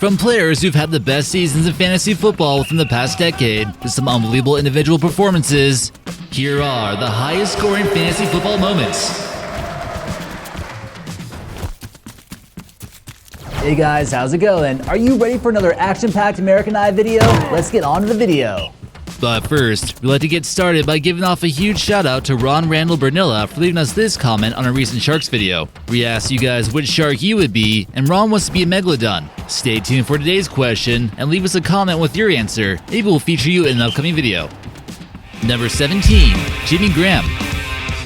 From players who've had the best seasons in fantasy football within the past decade to some unbelievable individual performances, here are the highest scoring fantasy football moments. Hey guys, how's it going? Are you ready for another action-packed American Eye video? Let's get on to the video. But first, we'd like to get started by giving off a huge shout out to Ron Randall Bernilla for leaving us this comment on a recent Sharks video. We asked you guys which shark you would be, and Ron wants to be a megalodon. Stay tuned for today's question and leave us a comment with your answer. Maybe we'll feature you in an upcoming video. Number 17, Jimmy Graham.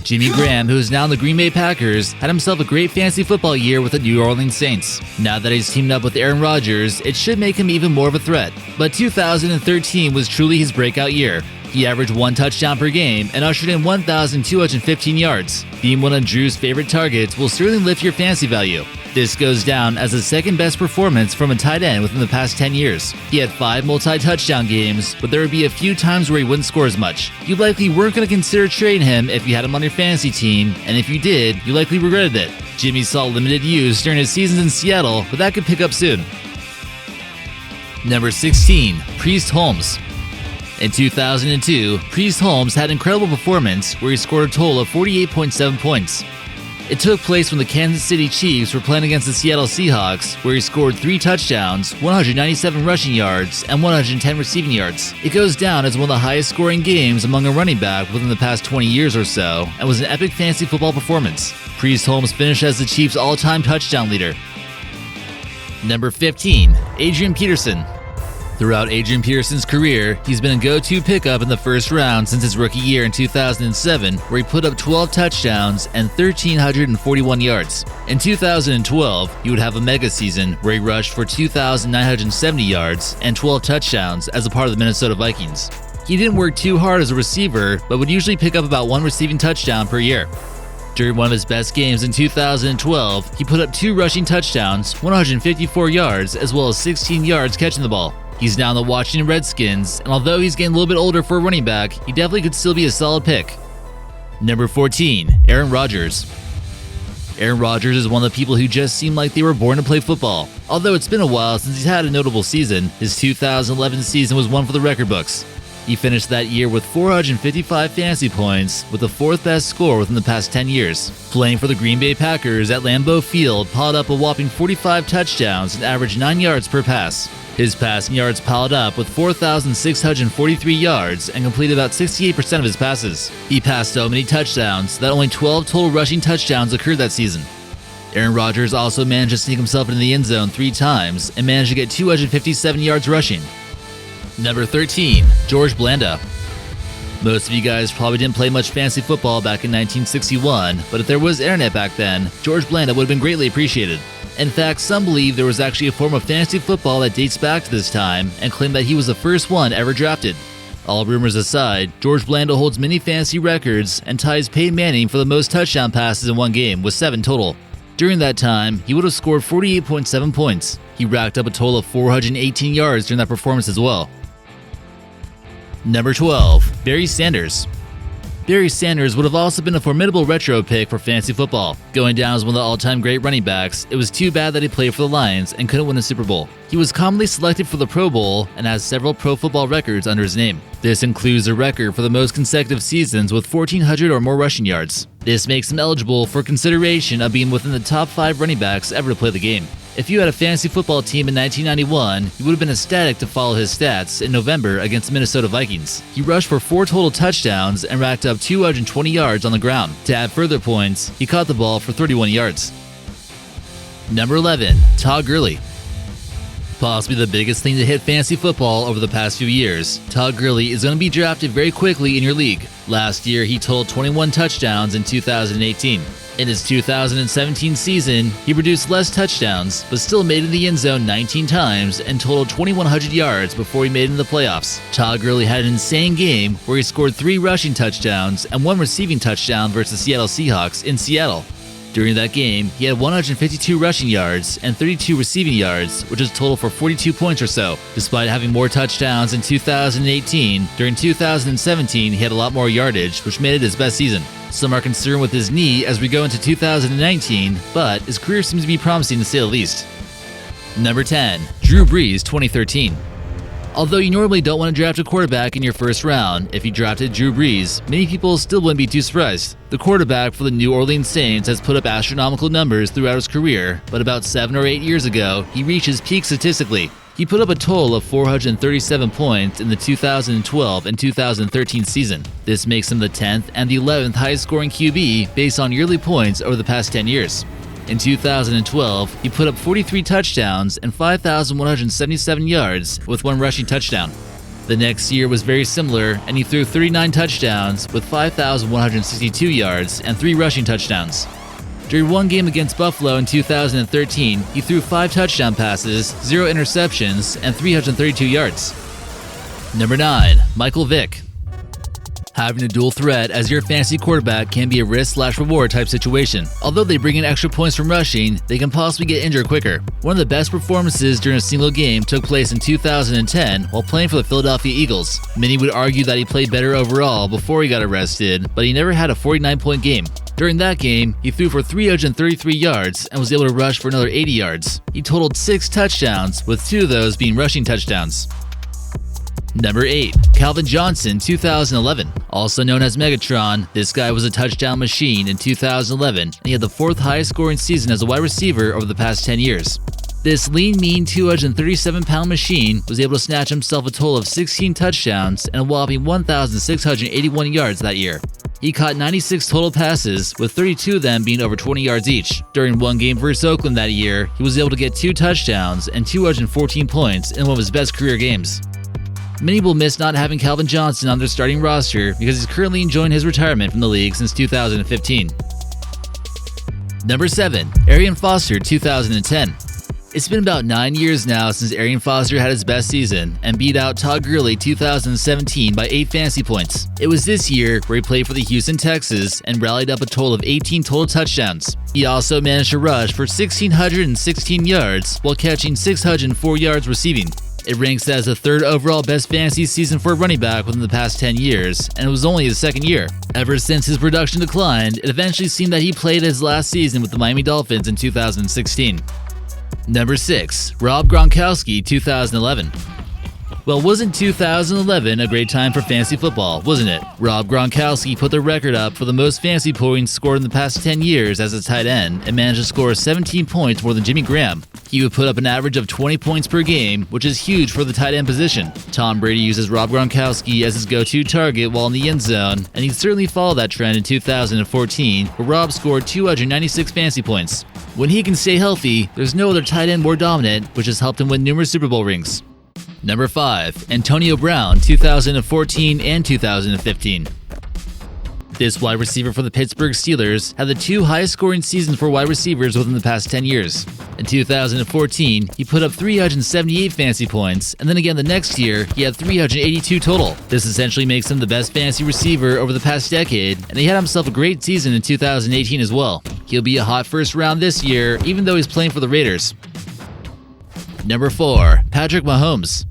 Jimmy Graham, who is now in the Green Bay Packers, had himself a great fantasy football year with the New Orleans Saints. Now that he's teamed up with Aaron Rodgers, it should make him even more of a threat. But 2013 was truly his breakout year. He averaged 1 touchdown per game and ushered in 1,215 yards. Being one of Drew's favorite targets will certainly lift your fantasy value. This goes down as the second best performance from a tight end within the past 10 years. He had 5 multi-touchdown games, but there would be a few times where he wouldn't score as much. You likely weren't going to consider trading him if you had him on your fantasy team, and if you did, you likely regretted it. Jimmy saw limited use during his seasons in Seattle, but that could pick up soon. Number 16, Priest Holmes. In 2002, Priest Holmes had an incredible performance where he scored a total of 48.7 points. It took place when the Kansas City Chiefs were playing against the Seattle Seahawks, where he scored 3 touchdowns, 197 rushing yards, and 110 receiving yards. It goes down as one of the highest scoring games among a running back within the past 20 years or so, and was an epic fantasy football performance. Priest Holmes finished as the Chiefs' all-time touchdown leader. Number 15, Adrian Peterson. Throughout Adrian Peterson's career, he's been a go-to pickup in the first round since his rookie year in 2007, where he put up 12 touchdowns and 1,341 yards. In 2012, he would have a mega season where he rushed for 2,970 yards and 12 touchdowns as a part of the Minnesota Vikings. He didn't work too hard as a receiver, but would usually pick up about 1 receiving touchdown per year. During one of his best games in 2012, he put up 2 rushing touchdowns, 154 yards, as well as 16 yards catching the ball. He's now in the Washington Redskins, and although he's getting a little bit older for a running back, he definitely could still be a solid pick. Number 14, Aaron Rodgers. Aaron Rodgers is one of the people who just seem like they were born to play football. Although it's been a while since he's had a notable season, his 2011 season was one for the record books. He finished that year with 455 fantasy points, with the 4th best score within the past 10 years. Playing for the Green Bay Packers at Lambeau Field piled up a whopping 45 touchdowns and averaged 9 yards per pass. His passing yards piled up with 4,643 yards and completed about 68% of his passes. He passed so many touchdowns that only 12 total rushing touchdowns occurred that season. Aaron Rodgers also managed to sneak himself into the end zone 3 times and managed to get 257 yards rushing. Number 13, George Blanda. Most of you guys probably didn't play much fantasy football back in 1961, but if there was internet back then, George Blanda would have been greatly appreciated. In fact, some believe there was actually a form of fantasy football that dates back to this time and claim that he was the first one ever drafted. All rumors aside, George Blanda holds many fantasy records and ties Peyton Manning for the most touchdown passes in one game with 7 total. During that time, he would have scored 48.7 points. He racked up a total of 418 yards during that performance as well. Number 12, Barry Sanders. Barry Sanders would have also been a formidable retro pick for fantasy football. Going down as one of the all-time great running backs, it was too bad that he played for the Lions and couldn't win a Super Bowl. He was commonly selected for the Pro Bowl and has several pro football records under his name. This includes a record for the most consecutive seasons with 1,400 or more rushing yards. This makes him eligible for consideration of being within the top 5 running backs ever to play the game. If you had a fantasy football team in 1991, you would have been ecstatic to follow his stats in November against the Minnesota Vikings. He rushed for 4 total touchdowns and racked up 220 yards on the ground. To add further points, he caught the ball for 31 yards. Number 11, Todd Gurley. Possibly the biggest thing to hit fantasy football over the past few years, Todd Gurley is going to be drafted very quickly in your league. Last year, he totaled 21 touchdowns in 2018. In his 2017 season, he produced less touchdowns, but still made it in the end zone 19 times and totaled 2,100 yards before he made it in the playoffs. Todd Gurley had an insane game where he scored 3 rushing touchdowns and 1 receiving touchdown versus the Seattle Seahawks in Seattle. During that game, he had 152 rushing yards and 32 receiving yards, which is total for 42 points or so. Despite having more touchdowns in 2018, during 2017 he had a lot more yardage, which made it his best season. Some are concerned with his knee as we go into 2019, but his career seems to be promising to say the least. Number 10. Drew Brees 2013. Although you normally don't want to draft a quarterback in your first round, if you drafted Drew Brees, many people still wouldn't be too surprised. The quarterback for the New Orleans Saints has put up astronomical numbers throughout his career, but about 7 or 8 years ago, he reached his peak statistically. He put up a total of 437 points in the 2012 and 2013 season. This makes him the 10th and the 11th highest scoring QB based on yearly points over the past 10 years. In 2012, he put up 43 touchdowns and 5,177 yards with 1 rushing touchdown. The next year was very similar, and he threw 39 touchdowns with 5,162 yards and 3 rushing touchdowns. During one game against Buffalo in 2013, he threw 5 touchdown passes, 0 interceptions, and 332 yards. Number 9. Michael Vick. Having a dual threat as your fantasy quarterback can be a risk/reward type situation. Although they bring in extra points from rushing, they can possibly get injured quicker. One of the best performances during a single game took place in 2010 while playing for the Philadelphia Eagles. Many would argue that he played better overall before he got arrested, but he never had a 49-point game. During that game, he threw for 333 yards and was able to rush for another 80 yards. He totaled 6 touchdowns, with 2 of those being rushing touchdowns. Number 8. Calvin Johnson 2011. Also known as Megatron, this guy was a touchdown machine in 2011, and he had the 4th highest scoring season as a wide receiver over the past 10 years. This lean, mean 237-pound machine was able to snatch himself a total of 16 touchdowns and a whopping 1,681 yards that year. He caught 96 total passes, with 32 of them being over 20 yards each. During one game versus Oakland that year, he was able to get 2 touchdowns and 214 points in one of his best career games. Many will miss not having Calvin Johnson on their starting roster because he's currently enjoying his retirement from the league since 2015. Number 7. Arian Foster 2010. It's been about 9 years now since Arian Foster had his best season and beat out Todd Gurley 2017 by 8 fantasy points. It was this year where he played for the Houston Texans and rallied up a total of 18 total touchdowns. He also managed to rush for 1,616 yards while catching 604 yards receiving. It ranks as the 3rd overall best fantasy season for a running back within the past 10 years, and it was only his 2nd year. Ever since his production declined, it eventually seemed that he played his last season with the Miami Dolphins in 2016. Number 6. Rob Gronkowski 2011. Well, wasn't 2011 a great time for fantasy football, wasn't it? Rob Gronkowski put the record up for the most fantasy points scored in the past 10 years as a tight end and managed to score 17 points more than Jimmy Graham. He would put up an average of 20 points per game, which is huge for the tight end position. Tom Brady uses Rob Gronkowski as his go-to target while in the end zone, and he certainly followed that trend in 2014, where Rob scored 296 fantasy points. When he can stay healthy, there's no other tight end more dominant, which has helped him win numerous Super Bowl rings. Number 5. Antonio Brown 2014 and 2015. This wide receiver for the Pittsburgh Steelers had the 2 highest scoring seasons for wide receivers within the past 10 years. In 2014, he put up 378 fantasy points, and then again the next year, he had 382 total. This essentially makes him the best fantasy receiver over the past decade, and he had himself a great season in 2018 as well. He'll be a hot first round this year, even though he's playing for the Raiders. Number 4. Patrick Mahomes.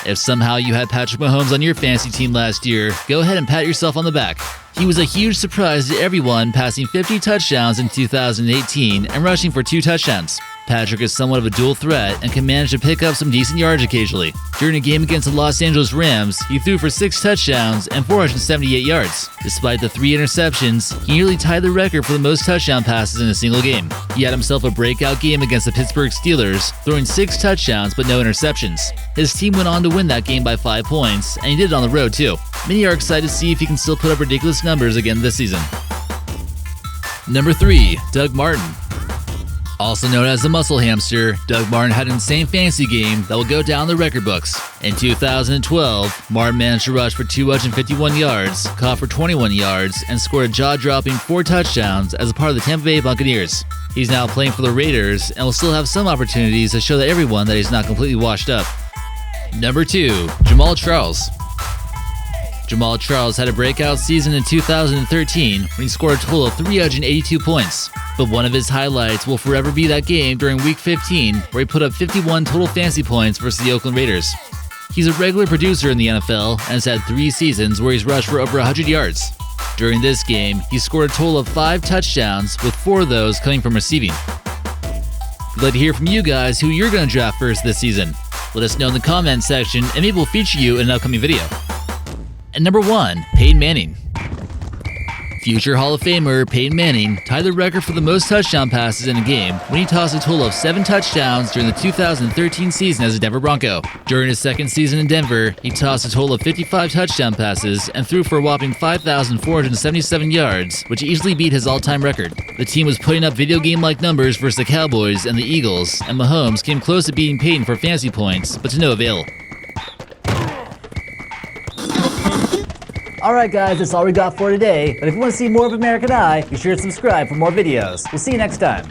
If somehow you had Patrick Mahomes on your fantasy team last year, go ahead and pat yourself on the back. He was a huge surprise to everyone, passing 50 touchdowns in 2018 and rushing for 2 touchdowns. Patrick is somewhat of a dual threat and can manage to pick up some decent yards occasionally. During a game against the Los Angeles Rams, he threw for 6 touchdowns and 478 yards. Despite the 3 interceptions, he nearly tied the record for the most touchdown passes in a single game. He had himself a breakout game against the Pittsburgh Steelers, throwing 6 touchdowns but no interceptions. His team went on to win that game by 5 points, and he did it on the road too. Many are excited to see if he can still put up ridiculous numbers again this season. Number 3. Doug Martin. Also known as the muscle hamster, Doug Martin had an insane fantasy game that will go down the record books. In 2012, Martin managed to rush for 251 yards, caught for 21 yards, and scored a jaw-dropping 4 touchdowns as a part of the Tampa Bay Buccaneers. He's now playing for the Raiders and will still have some opportunities to show that everyone that he's not completely washed up. Number 2. Jamaal Charles. Jamaal Charles had a breakout season in 2013 when he scored a total of 382 points. But one of his highlights will forever be that game during Week 15 where he put up 51 total fantasy points versus the Oakland Raiders. He's a regular producer in the NFL and has had 3 seasons where he's rushed for over 100 yards. During this game, he scored a total of 5 touchdowns, with 4 of those coming from receiving. We'd like to hear from you guys who you're going to draft first this season. Let us know in the comments section and maybe we'll feature you in an upcoming video. At number 1, Peyton Manning. Future Hall of Famer Peyton Manning tied the record for the most touchdown passes in a game when he tossed a total of 7 touchdowns during the 2013 season as a Denver Bronco. During his second season in Denver, he tossed a total of 55 touchdown passes and threw for a whopping 5,477 yards, which easily beat his all-time record. The team was putting up video game-like numbers versus the Cowboys and the Eagles, and Mahomes came close to beating Peyton for fantasy points, but to no avail. Alright guys, that's all we got for today, but if you want to see more of American Eye, be sure to subscribe for more videos. We'll see you next time.